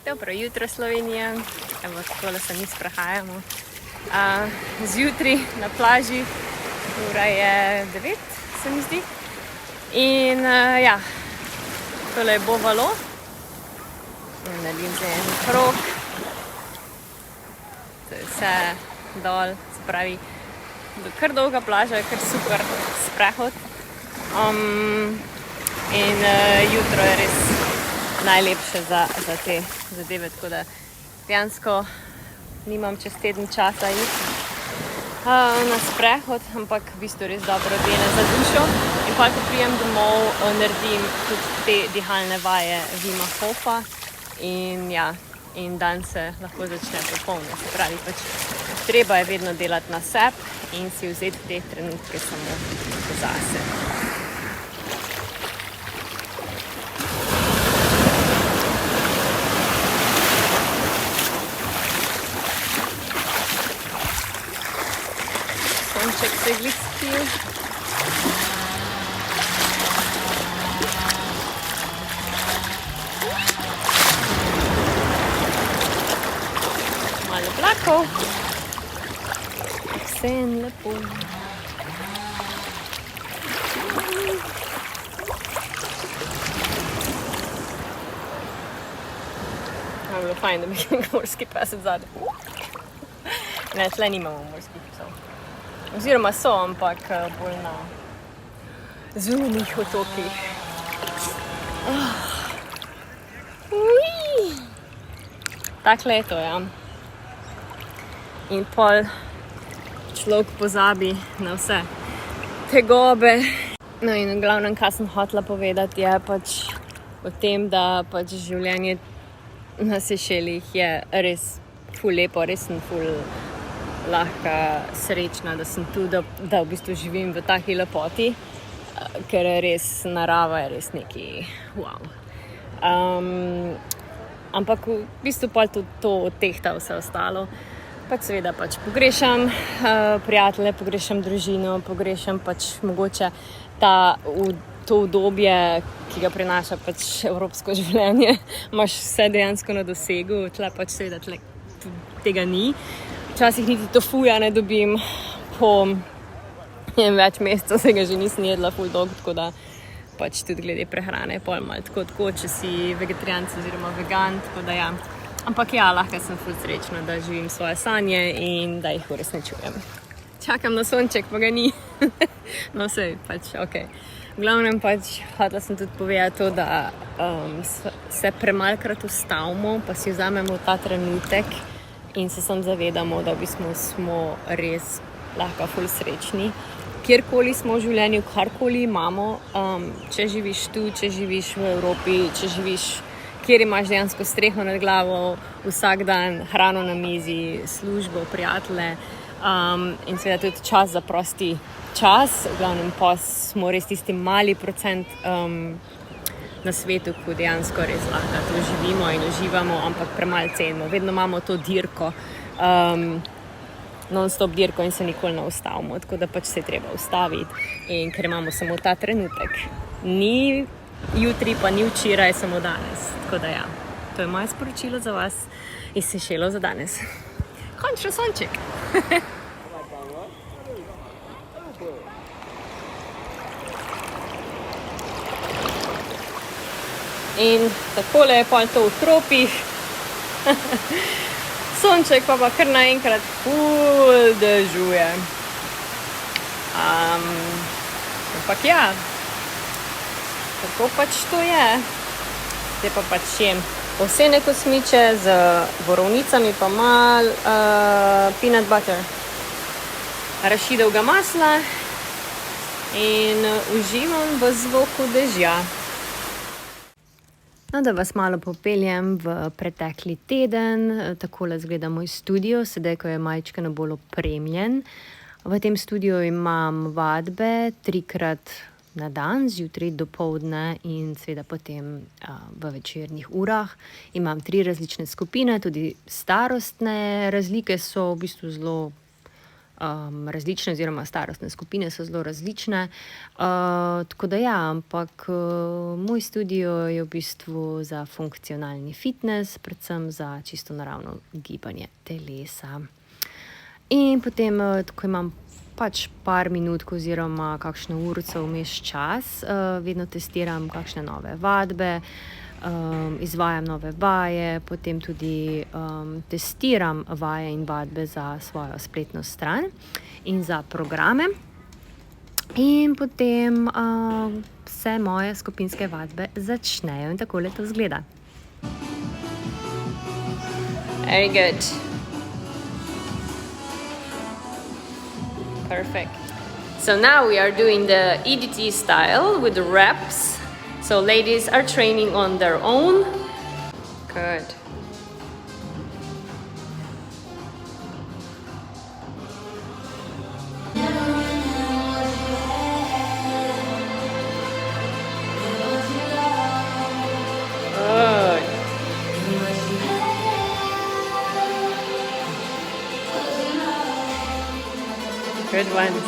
Dobro jutro, Slovenija. Evo, takole se mi sprehajamo. Zjutraj na plaži, ura je 9, se mi zdi. In ja, tole je Bovalo. Naredim zdaj en krog. To je vse dol, se pravi, kar dolga plaža, kar super sprehod. In jutro je res najlepše za te zadeve, tako da dejansko nimam čez teden časa iti na sprehod, ampak v bistvu res dobro dene za dušo. In pa, ko prijem domov, naredim tudi te dihalne vaje Wima Hofa in ja, in dan se lahko začne popolno. Se pravi, pač treba je vedno delati na sebi in si vzeti te trenutke samo zase. Sonček se glih spil. Malo oblakov. Vse en lepo. Je bilo fajn, da bi morski pesec zadaj. Ne, tle nimamo morskih psov. Oziroma so, ampak bolj na zunanjih otokih. Takle je to, ja. In pol človek pozabi na vse tegobe. No in v glavnem, kar sem hotela povedati, je pač o tem, da pač življenje na Sešelih je res ful lepo, res sem ful lahka, srečna, da sem tu, da v bistvu živim v taki lepoti, ker je res, narava je res neki wow. Ampak v bistvu pa tudi to odtehta vse ostalo. Pač seveda pač pogrešam prijatelje, pogrešam družino, pogrešam pač mogoče to udobje, ki ga prinaša pač evropsko življenje. Imaš vse dejansko na dosegu, tle pač seveda tega ni. Včasih niti tofuja ne dobim, po več mesecev se ga že nisem jedla ful dolgo, tako da pač tudi glede prehrane je pol malo tako, če si vegetarijanec oziroma vegan, tako da ja. Ampak ja, lahko sem ful srečna, da živim svoje sanje in da jih uresničujem. Čakam na sonček, pa ga ni. No sej, pač okej. V glavnem pač hotela sem tudi povedati to, da se premalkrat ustavimo, pa si vzamemo ta trenutek in se sam zavedamo, da smo res lahko ful srečni. Kjerkoli smo v življenju, karkoli imamo, če živiš tu, če živiš v Evropi, če živiš, kjer imaš dejansko streho nad glavo, vsak dan hrano na mizi, službo, prijatelje in seveda tudi čas za prosti čas. V glavnem pa smo res tisti mali procent na svetu, ko dejansko res lahko to živimo in uživamo, ampak premalo cenimo. Vedno imamo to dirko, non-stop dirko in se nikoli ne ustavimo, tako da pač se je treba ustaviti. In ker imamo samo ta trenutek, ni jutri, pa ni včeraj, samo danes. Tako da ja, to je moje sporočilo za vas iz Sešelov za danes. Končno sonček! In takole je pol to v tropih. Sonček pa kar naenkrat ful dežuje. Ampak ja, tako pač to je. Zdaj pa pač jem ovsene kosmiče z borovnicami pa malo peanut butter, arašidovega masla in uživam v zvoku dežja. No, da vas malo popeljem v pretekli teden. Takole izgleda moj studio, sedaj, ko je majčkeno bolj opremljen. V tem studiu imam vadbe 3-krat na dan, zjutraj, dopoldne in seveda potem v večernih urah. Imam 3 različne skupine, tudi starostne razlike so v bistvu zelo različne, oziroma starostne skupine so zelo različne. Tako da ja, ampak moj studio je v bistvu za funkcionalni fitness, predvsem za čisto naravno gibanje telesa. In potem, ko imam pač par minutk oziroma kakšno urico vmes čas, vedno testiram kakšne nove vadbe, izvajam nove vaje, potem tudi testiram vaje in vadbe za svojo spletno stran in za programe. In potem se moje skupinske vadbe začnejo in takole to izgleda. Very good. Perfect. So now we are doing the EDT style with the reps. So ladies are training on their own. Good. Good ones.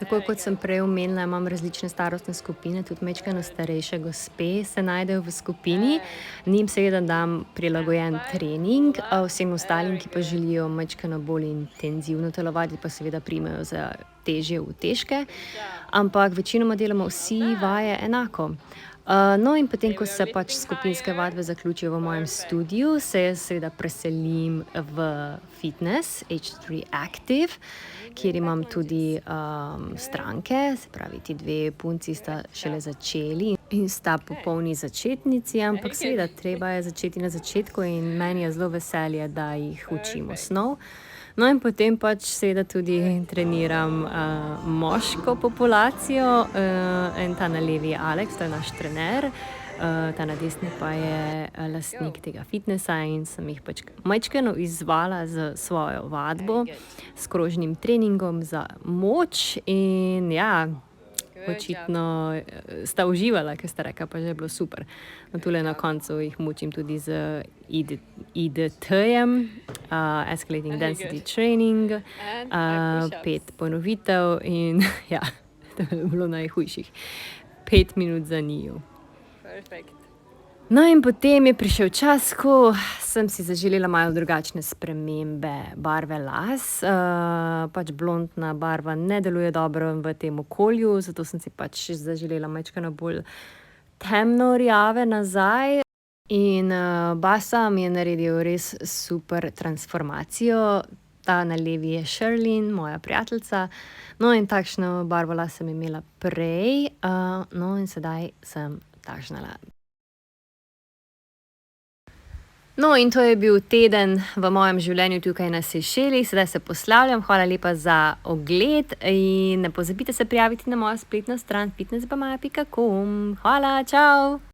Tako kot sem prej omenila, imam različne starostne skupine, tudi majčkeno starejše gospe se najdejo v skupini. Njim seveda dam prilagojen trening, vsem ostalim, ki pa želijo majčkeno bolj intenzivno telovaditi, pa seveda primejo za težje utežke. Ampak večinoma delamo vsi vaje enako. No, in potem, ko se pač skupinske vadbe zaključijo v mojem studiu, se jaz seveda preselim v fitness, H3 Active, kjer imam tudi stranke, se pravi, ti dve punci sta šele začeli in sta popolni začetnici, ampak seveda treba je začeti na začetku in meni je zelo veselje, da jih učim osnov. No, in potem pač seveda tudi treniram moško populacijo, in ta na levi je Alex, to je naš trener, ta na desni pa je lastnik tega fitnessa in sem jih pač majčkeno izzvala s svojo vadbo, s krožnim treningom za moč in ja, očitno sta uživala, ker sta rekla, pa že je bilo super. No, tule na koncu jih mučim tudi z IDT-jem, Escalating Density Training, 5 ponovitev in ja, to je bilo najhujših. 5 minut za njiju. No, in potem je prišel čas, ko sem si zaželela malo drugačne spremembe barve las. Pač blondna barva ne deluje dobro v tem okolju, zato sem si pač zaželela majčkeno bolj temno rjave nazaj. In Basa mi je naredil res super transformacijo. Ta na levi je Sherlyn, moja prijateljica. No, in takšno barvo las sem imela prej, no, in sedaj sem takšnala. No, in to je bil teden v mojem življenju tukaj na Sejšelih, sedaj se poslavljam, hvala lepa za ogled in ne pozabite se prijaviti na mojo spletno stran fitnessbamaja.com. Hvala, čau!